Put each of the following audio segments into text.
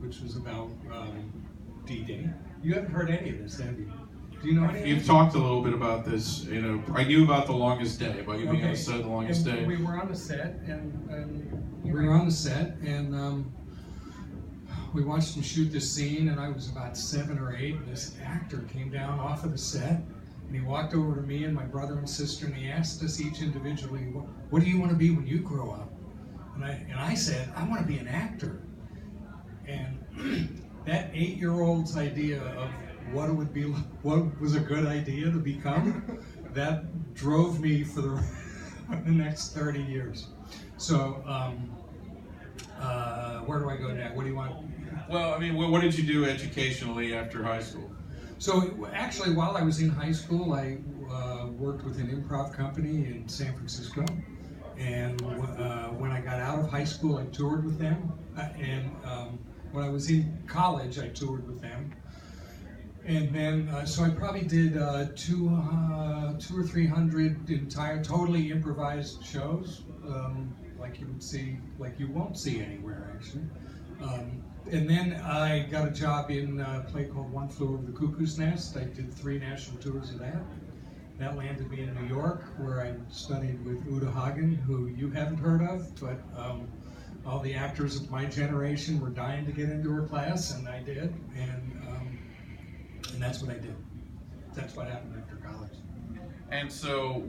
which was about D-Day. You haven't heard any of this, have you? Do you know any? You've talked a little bit about this. You know, I knew about The Longest Day, about you being on the set of The Longest Day. We were on the set, and we watched him shoot this scene, and I was about 7 or 8, and this actor came down off of the set, and he walked over to me and my brother and sister, and he asked us each individually, what do you want to be when you grow up? And I said, I want to be an actor. And that 8-year-old's idea of what was a good idea to become, that drove me for the next 30 years. So, where do I go now? What do you want? Well, I mean, what did you do educationally after high school? So, actually, while I was in high school, I worked with an improv company in San Francisco. And when I got out of high school, I toured with them. And when I was in college, I toured with them. And then, so I probably did 200 or 300 totally improvised shows, like you would see, like you won't see anywhere actually. And then I got a job in a play called One Flew Over the Cuckoo's Nest. I did 3 national tours of that. That landed me in New York, where I studied with Uta Hagen, who you haven't heard of, but all the actors of my generation were dying to get into her class, and I did. And that's what I did. That's what happened after college. And so,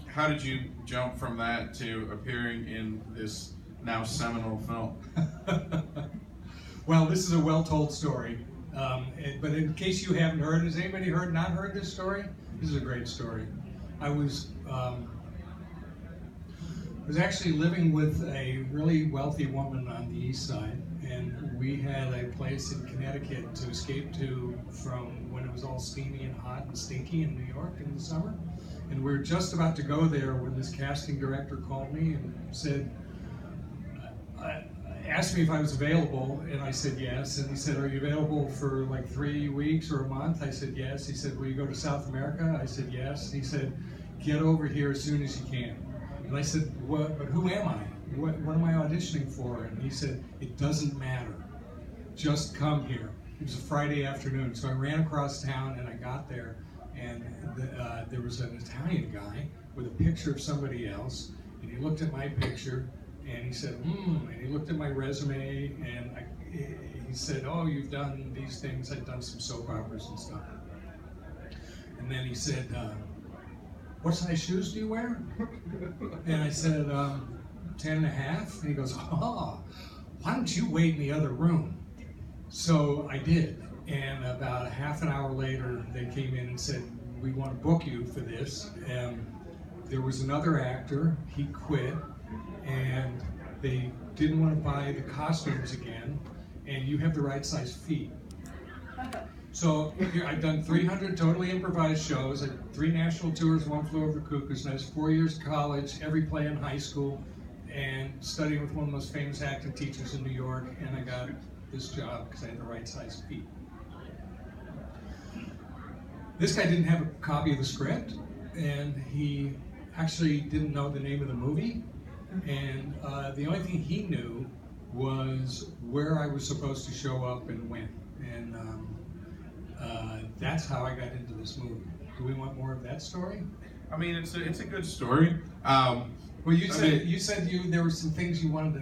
how did you jump from that to appearing in this now seminal film? Well, this is a well-told story. But in case you haven't heard, has anybody not heard this story? This is a great story. I was actually living with a really wealthy woman on the East Side, and we had a place in Connecticut to escape to from when it was all steamy and hot and stinky in New York in the summer. And we were just about to go there when this casting director called me and said, asked me if I was available, and I said yes. And he said, are you available for like 3 weeks or a month? I said yes. He said, will you go to South America? I said yes. He said, get over here as soon as you can. And I said, but who am I? What am I auditioning for? And he said, it doesn't matter. Just come here. It was a Friday afternoon, so I ran across town and I got there, and there was an Italian guy with a picture of somebody else, and he looked at my picture, and he said, and he looked at my resume, and he said, oh, you've done these things. I've done some soap operas and stuff. And then he said, what size shoes do you wear? And I said, 10 and a half. And he goes, oh, why don't you wait in the other room? So I did. And about a half an hour later, they came in and said, we want to book you for this. And there was another actor. He quit. And they didn't want to buy the costumes again. And you have the right size feet. So I've done 300 totally improvised shows, 3 national tours, One Flew Over the Cuckoo's Nest, 4 years of college, every play in high school, and studying with one of the most famous acting teachers in New York, and I got this job because I had the right size feet. This guy didn't have a copy of the script, and he actually didn't know the name of the movie, and the only thing he knew was where I was supposed to show up and when. And that's how I got into this movie. Do we want more of that story? I mean, it's a good story. Well, you said there were some things you wanted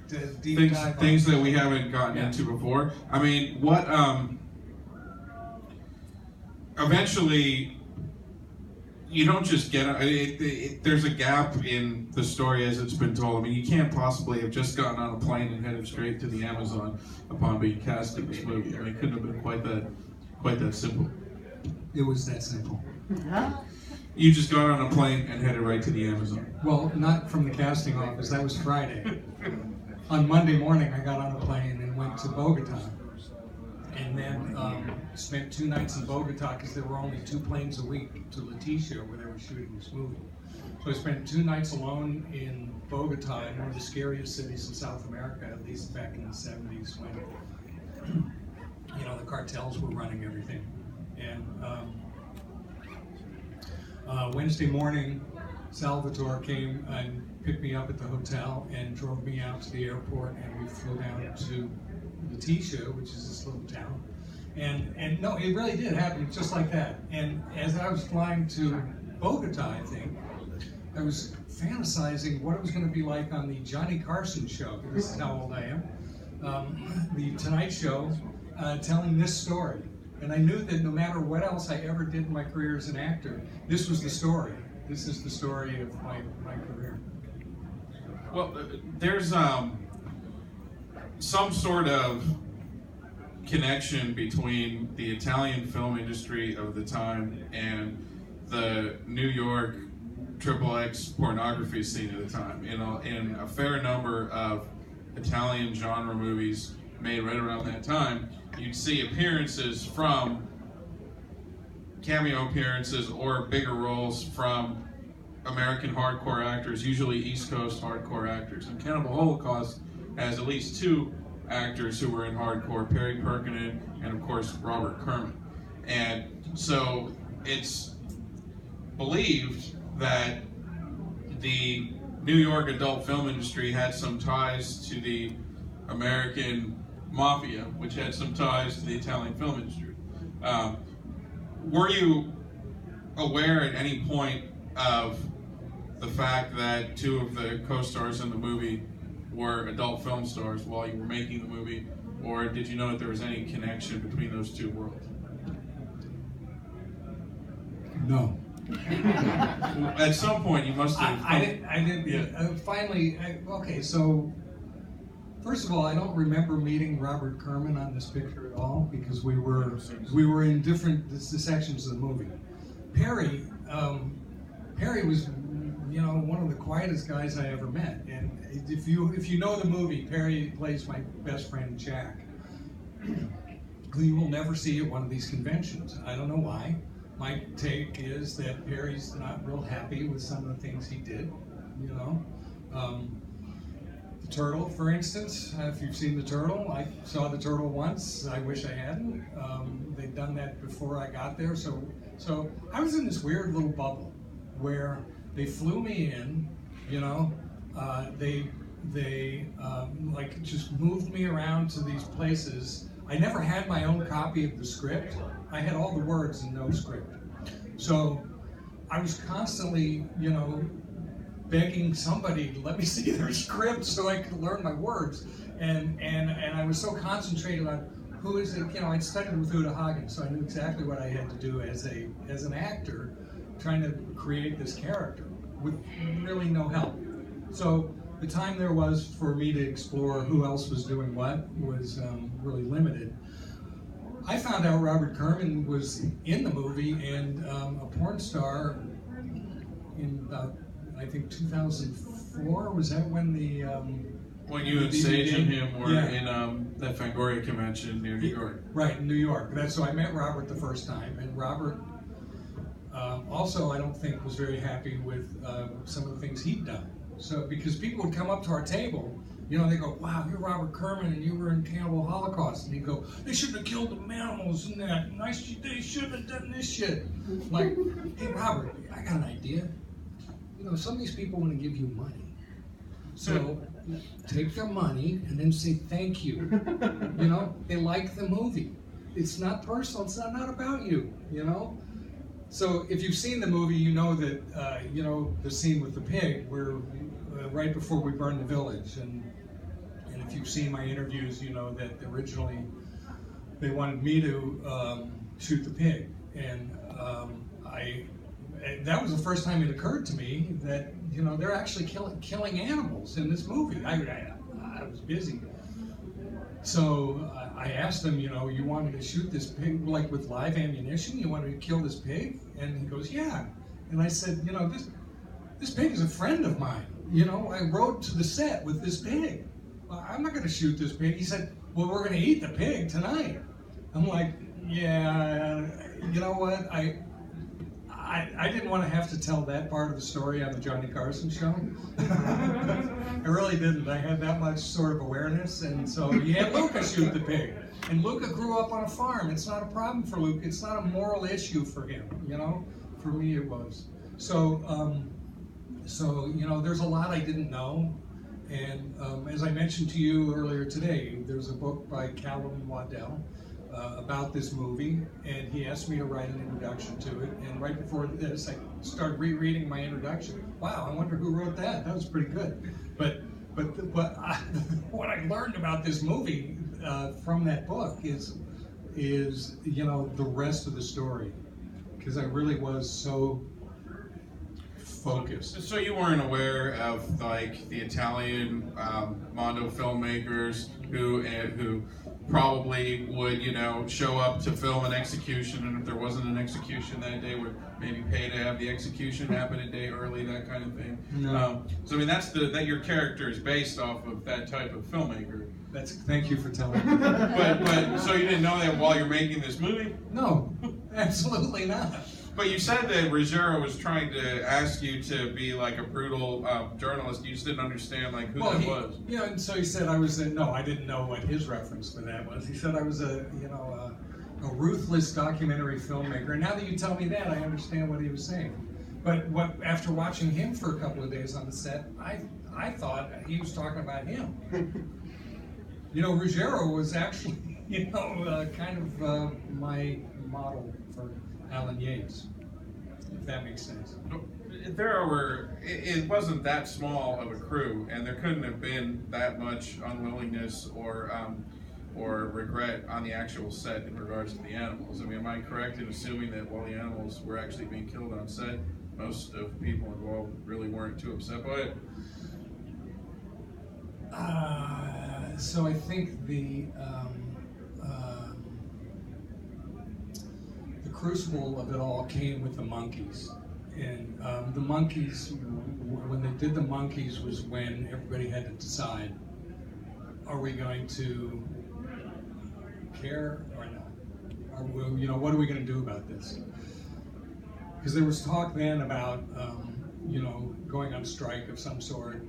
to deep dive on. Things that we haven't gotten into before. I mean, what? Eventually, you don't just get there's a gap in the story as it's been told. I mean, you can't possibly have just gotten on a plane and headed straight to the Amazon upon being cast in this movie. I mean, it couldn't have been quite that simple. It was that simple. You just got on a plane and headed right to the Amazon. Well, not from the casting office. That was Friday. On Monday morning, I got on a plane and went to Bogota. And then spent 2 nights in Bogota because there were only 2 planes a week to Leticia where they were shooting this movie. So I spent 2 nights alone in Bogota, in one of the scariest cities in South America, at least back in the 70s when the cartels were running everything. And Wednesday morning, Salvatore came and picked me up at the hotel and drove me out to the airport, and we flew down to Letitia, which is this little town. And no, it really did happen just like that. And as I was flying to Bogota, I think, I was fantasizing what it was going to be like on the Johnny Carson show. This is how old I am. The Tonight Show, telling this story. And I knew that no matter what else I ever did in my career as an actor, this was the story. This is the story of my career. Well, there's some sort of connection between the Italian film industry of the time and the New York XXX pornography scene at the time. In a fair number of Italian genre movies made right around that time, you'd see appearances from cameo appearances or bigger roles from American hardcore actors, usually East Coast hardcore actors. And Cannibal Holocaust has at least two actors who were in hardcore, Perry Perkinen and of course Robert Kerman. And so it's believed that the New York adult film industry had some ties to the American mafia, which had some ties to the Italian film industry. Were you aware at any point of the fact that two of the co-stars in the movie were adult film stars while you were making the movie, or did you know that there was any connection between those two worlds? No. At some point, you must have. I didn't. Yeah. Finally, okay. So, first of all, I don't remember meeting Robert Kerman on this picture at all because we were in different sections of the movie. Perry was, one of the quietest guys I ever met. And if you know the movie, Perry plays my best friend Jack, who you will never see at one of these conventions. I don't know why. My take is that Perry's not real happy with some of the things he did, The Turtle, for instance, if you've seen The Turtle, I saw The Turtle once. I wish I hadn't. They'd done that before I got there. So I was in this weird little bubble where they flew me in, they like just moved me around to these places. I never had my own copy of the script. I had all the words and no script. So I was constantly, begging somebody to let me see their script so I could learn my words. And I was so concentrated on who is it, I'd studied with Uta Hagen, so I knew exactly what I had to do as an actor trying to create this character with really no help. So the time there was for me to explore who else was doing what was really limited. I found out Robert Kerman was in the movie and a porn star in about, I think 2004. Was that when the when you and Sage and him were in that Fangoria convention near New York? Right, in New York. So I met Robert the first time, and Robert also I don't think was very happy with some of the things he'd done. So because people would come up to our table, they go, "Wow, you're Robert Kerman and you were in Cannibal Holocaust," and he'd go, "They shouldn't have killed the animals in that. They shouldn't have done this shit." Like, hey Robert, I got an idea. Some of these people want to give you money. So take their money and then say thank you. They like the movie. It's not personal, it's not about you, So if you've seen the movie, you know that, the scene with the pig where right before we burned the village. And if you've seen my interviews, you know that originally they wanted me to shoot the pig. And that was the first time it occurred to me that they're actually killing animals in this movie. I was busy, so I asked him, you want me to shoot this pig like with live ammunition? You want me to kill this pig? And he goes, yeah. And I said, this pig is a friend of mine. I rode to the set with this pig. I'm not going to shoot this pig. He said, well, we're going to eat the pig tonight. I'm like, yeah. You know what? I didn't want to have to tell that part of the story on the Johnny Carson show. I really didn't. I had that much sort of awareness, and so he had Luca shoot the pig. And Luca grew up on a farm. It's not a problem for Luca. It's not a moral issue for him, For me, it was. So there's a lot I didn't know, And as I mentioned to you earlier today, there's a book by Callum Waddell about this movie, and he asked me to write an introduction to it. And right before this, I started rereading my introduction. Wow, I wonder who wrote that. That was pretty good. But what I learned about this movie from that book is the rest of the story, because I really was so focused. So you weren't aware of like the Italian Mondo filmmakers who probably would show up to film an execution, and if there wasn't an execution that day, would maybe pay to have the execution happen a day early, that kind of thing. No. So I mean that your character is based off of that type of filmmaker. Thank you for telling me. But so you didn't know that while you're making this movie? No, absolutely not. But you said that Ruggiero was trying to ask you to be like a brutal journalist. You just didn't understand like who that was. Yeah, and so he said I was no, I didn't know what his reference for that was. He said I was a ruthless documentary filmmaker. And now that you tell me that, I understand what he was saying. But after watching him for a couple of days on the set, I thought he was talking about him. Ruggiero was actually kind of my model for Alan Yates, if that makes sense. It wasn't that small of a crew, and there couldn't have been that much unwillingness or regret on the actual set in regards to the animals. I mean, am I correct in assuming that while the animals were actually being killed on set, most of the people involved really weren't too upset by it? So I think the crucible of it all came with the monkeys, and the monkeys, when they did the monkeys, was when everybody had to decide: are we going to care or not? What are we going to do about this? Because there was talk then about going on strike of some sort.